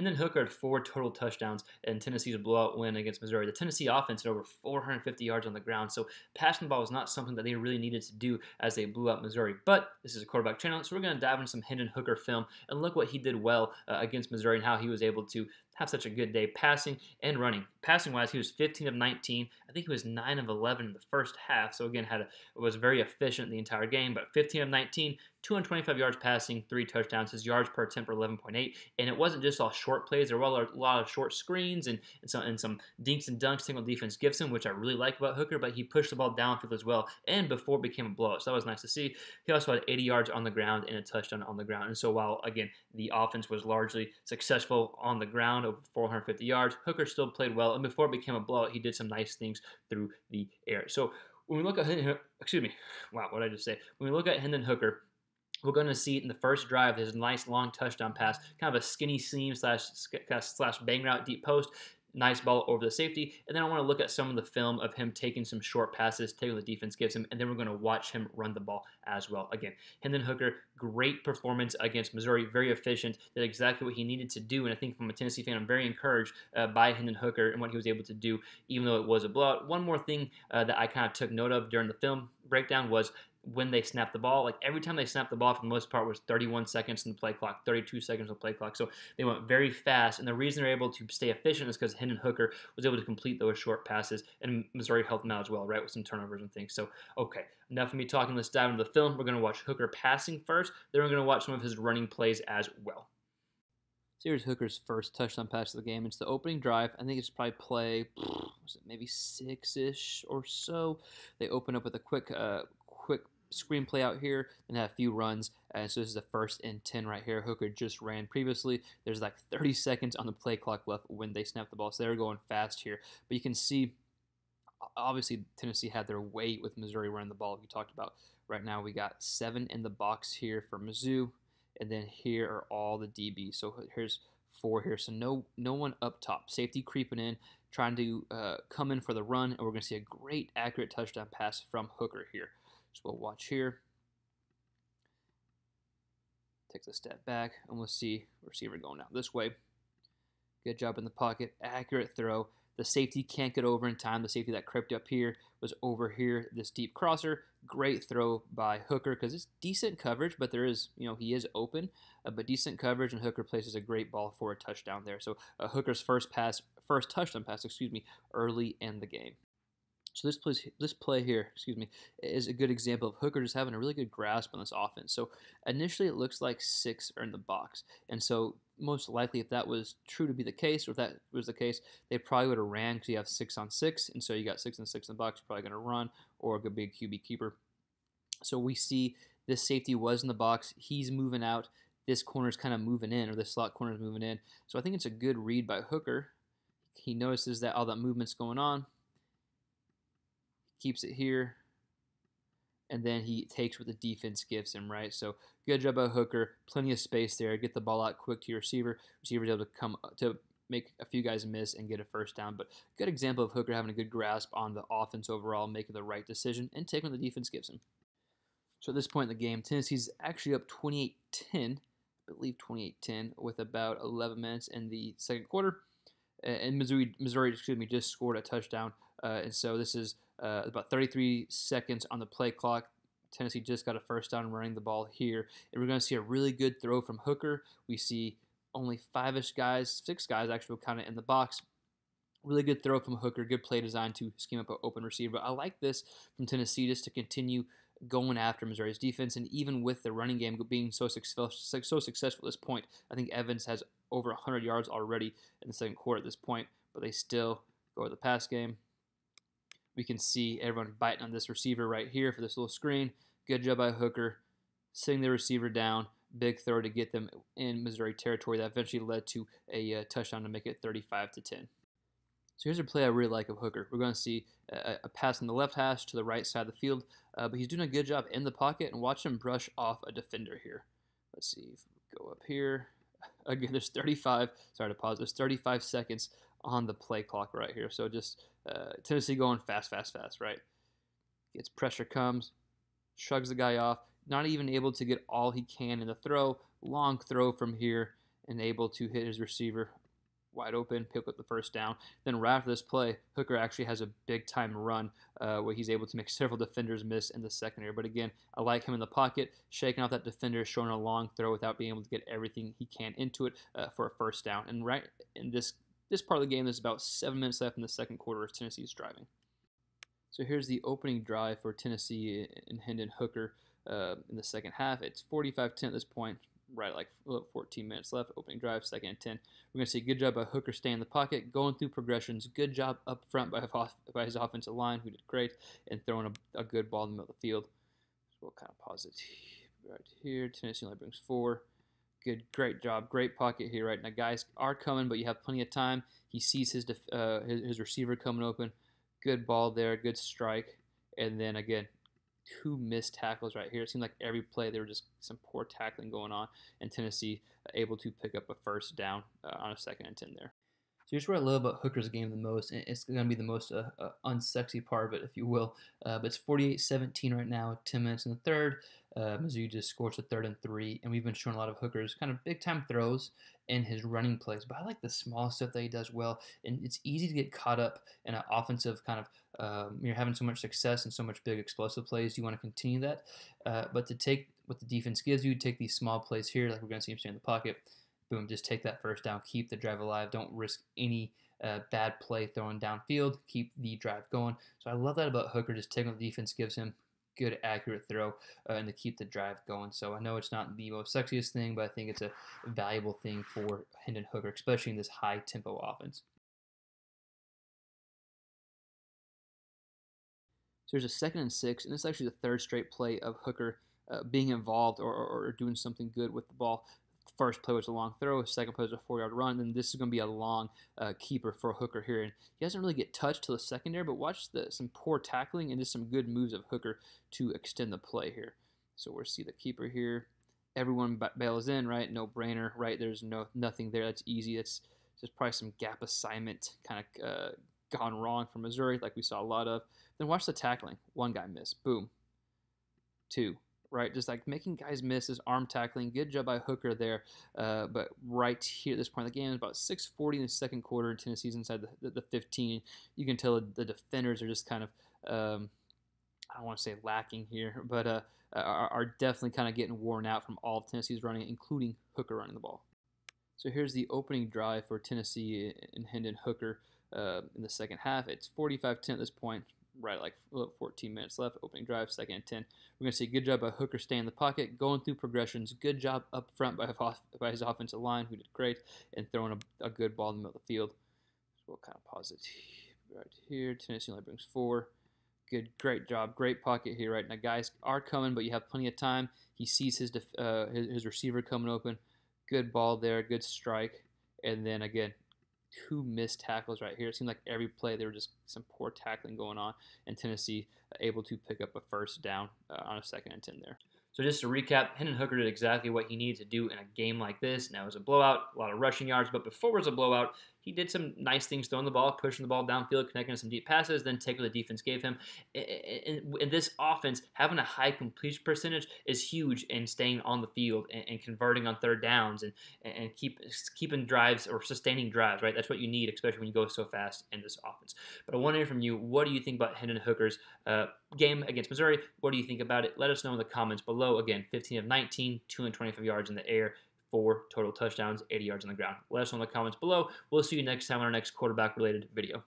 Hendon Hooker had 4 total touchdowns in Tennessee's blowout win against Missouri. The Tennessee offense had over 450 yards on the ground, so passing the ball was not something that they really needed to do as they blew out Missouri. But this is a quarterback channel, so we're going to dive into some Hendon Hooker film and look what he did well against Missouri and how he was able to have such a good day passing and running. Passing-wise, he was 15 of 19. I think he was 9 of 11 in the first half, so again, was very efficient the entire game, but 15 of 19, 225 yards passing, 3 touchdowns. His yards per attempt were 11.8, and it wasn't just all short plays. There were a lot of short screens and some dinks and dunks single defense gives him, which I really like about Hooker, but he pushed the ball downfield as well, and before it became a blowout, so that was nice to see. He also had 80 yards on the ground and a touchdown on the ground, and so while, again, the offense was largely successful on the ground, over 450 yards, Hooker still played well, and before it became a blowout, he did some nice things through the air. So when we look at what did I just say? When we look at Hendon Hooker, we're going to see it in the first drive. There's a nice long touchdown pass, kind of a skinny seam slash bang route deep post. Nice ball over the safety. And then I want to look at some of the film of him taking some short passes, taking what the defense gives him, and then we're going to watch him run the ball as well. Again, Hendon Hooker, great performance against Missouri, very efficient, did exactly what he needed to do. And I think from a Tennessee fan, I'm very encouraged by Hendon Hooker and what he was able to do, even though it was a blowout. One more thing that I kind of took note of during the film breakdown was when they snapped the ball. Like every time they snapped the ball, for the most part, was 31 seconds in the play clock, 32 seconds on the play clock. So they went very fast, and the reason they're able to stay efficient is because Hendon Hooker was able to complete those short passes, and Missouri helped them out as well, right, with some turnovers and things. So, okay, enough of me talking. Let's dive into the film. We're going to watch Hooker passing first, then we're going to watch some of his running plays as well. So here's Hooker's first touchdown pass of the game. It's the opening drive. I think it's probably play, maybe 6-ish or so. They open up with a quick screenplay out here and have a few runs. And so this is the 1st and 10 right here. Hooker just ran previously. There's like 30 seconds on the play clock left when they snap the ball. So they're going fast here. But you can see, obviously, Tennessee had their weight with Missouri running the ball. We talked about right now, we got 7 in the box here for Mizzou. And then here are all the DBs. So here's 4 here. So no one up top. Safety creeping in, trying to come in for the run. And we're going to see a great, accurate touchdown pass from Hooker here. So we'll watch here. Takes a step back, and we'll see receiver going out this way. Good job in the pocket. Accurate throw. The safety can't get over in time. The safety that crept up here was over here. This deep crosser. Great throw by Hooker because it's decent coverage, but there is, he is open, but decent coverage, and Hooker places a great ball for a touchdown there. So Hooker's first touchdown pass, early in the game. So this play here, is a good example of Hooker just having a really good grasp on this offense. So initially it looks like 6 are in the box. And so most likely if that was true to be the case, or if that was the case, they probably would have ran because you have 6 on 6. And so you got 6 and 6 in the box, you're probably going to run or a big QB keeper. So we see this safety was in the box. He's moving out. This corner's kind of moving in, or this slot corner is moving in. So I think it's a good read by Hooker. He notices that all that movement's going on. Keeps it here, and then he takes what the defense gives him, right? So good job by Hooker, plenty of space there. Get the ball out quick to your receiver. Receiver's able to come to make a few guys miss and get a first down. But good example of Hooker having a good grasp on the offense overall, making the right decision, and taking what the defense gives him. So at this point in the game, Tennessee's actually up 28-10, I believe 28-10, with about 11 minutes in the second quarter. And Missouri, just scored a touchdown. And so this is about 33 seconds on the play clock. Tennessee just got a first down running the ball here. And we're going to see a really good throw from Hooker. We see only 6 guys actually kind of in the box. Really good throw from Hooker. Good play design to scheme up an open receiver. But I like this from Tennessee just to continue going after Missouri's defense. And even with the running game being so successful at this point, I think Evans has over 100 yards already in the second quarter at this point. But they still go with the pass game. We can see everyone biting on this receiver right here for this little screen. Good job by Hooker, sitting the receiver down. Big throw to get them in Missouri territory. That eventually led to a touchdown to make it 35-10. So here's a play I really like of Hooker. We're going to see a pass on the left hash to the right side of the field, but he's doing a good job in the pocket, and watch him brush off a defender here. Let's see if we go up here. Again, there's 35 seconds on the play clock right here. So just Tennessee going fast, right? Gets pressure, comes, shrugs the guy off, not even able to get all he can in the throw. Long throw from here, and able to hit his receiver wide open, pick up the first down. Then right after this play, Hooker actually has a big-time run where he's able to make several defenders miss in the secondary. But again, I like him in the pocket, shaking off that defender, showing a long throw without being able to get everything he can into it for a first down. And right in this part of the game, there's about 7 minutes left in the second quarter of Tennessee's driving. So here's the opening drive for Tennessee and Hendon Hooker in the second half. It's 45-10 at this point. Right, like 14 minutes left. Opening drive, second and 10. We're going to see good job by Hooker staying in the pocket, going through progressions. Good job up front by his offensive line, who did great, and throwing a good ball in the middle of the field. So we'll kind of pause it right here. Tennessee only brings 4. Great job. Great pocket here right now. Guys are coming, but you have plenty of time. He sees his receiver coming open. Good ball there. Good strike. And then again, 2 missed tackles right here. It seemed like every play there were just some poor tackling going on, and Tennessee able to pick up a first down on a second and 10 there. So here's where I love about Hooker's game the most, and it's going to be the most unsexy part of it, if you will. But it's 48-17 right now, 10 minutes in the third. Mizzou just scores a 3rd and 3, and we've been showing a lot of Hooker's kind of big-time throws in his running plays. But I like the small stuff that he does well, and it's easy to get caught up in an offensive kind of you're having so much success and so much big explosive plays. You want to continue that, but to take what the defense gives you, take these small plays here, like we're going to see him stay in the pocket. Boom, just take that first down, keep the drive alive. Don't risk any bad play throwing downfield. Keep the drive going. So I love that about Hooker, just taking what the defense gives him. Good, accurate throw, and to keep the drive going. So I know it's not the most sexiest thing, but I think it's a valuable thing for Hendon Hooker, especially in this high-tempo offense. So there's a 2nd and 6, and this is actually the 3rd straight play of Hooker being involved or doing something good with the ball. First play was a long throw, second play was a 4-yard run, and this is going to be a long keeper for Hooker here. And he doesn't really get touched till the secondary, but watch some poor tackling and just some good moves of Hooker to extend the play here. So we'll see the keeper here. Everyone bails in, right? No brainer, right? There's nothing there. That's easy. It's just probably some gap assignment kind of gone wrong for Missouri, like we saw a lot of. Then watch the tackling. 1 guy missed. Boom. 2. Right, just like making guys miss, his arm tackling. Good job by Hooker there. But right here at this point in the game, it's about 6:40 in the second quarter, and Tennessee's inside the 15. You can tell the defenders are just kind of, I don't want to say lacking here, but are definitely kind of getting worn out from all of Tennessee's running, including Hooker running the ball. So here's the opening drive for Tennessee and Hendon Hooker in the second half. It's 45-10 at this point. Right, like 14 minutes left. Opening drive, second and 10. We're going to see good job by Hooker staying in the pocket, going through progressions. Good job up front by his offensive line, who did great, and throwing a good ball in the middle of the field. So we'll kind of pause it right here. Tennessee only brings 4. Great job. Great pocket here right now. Guys are coming, but you have plenty of time. He sees his receiver coming open. Good ball there. Good strike. And then again, 2 missed tackles right here. It seemed like every play there were just some poor tackling going on, and Tennessee able to pick up a first down on a second and 10 there. So just to recap, Hendon Hooker did exactly what he needed to do in a game like this. Now it was a blowout, a lot of rushing yards, but before it was a blowout, he did some nice things throwing the ball, pushing the ball downfield, connecting to some deep passes, then taking what the defense gave him. In this offense, having a high completion percentage is huge in staying on the field and converting on third downs and keeping drives or sustaining drives, right? That's what you need, especially when you go so fast in this offense. But I want to hear from you. What do you think about Hendon Hooker's game against Missouri? What do you think about it? Let us know in the comments below. Again, 15 of 19, 225 yards in the air, 4 total touchdowns, 80 yards on the ground. Let us know in the comments below. We'll see you next time on our next quarterback-related video.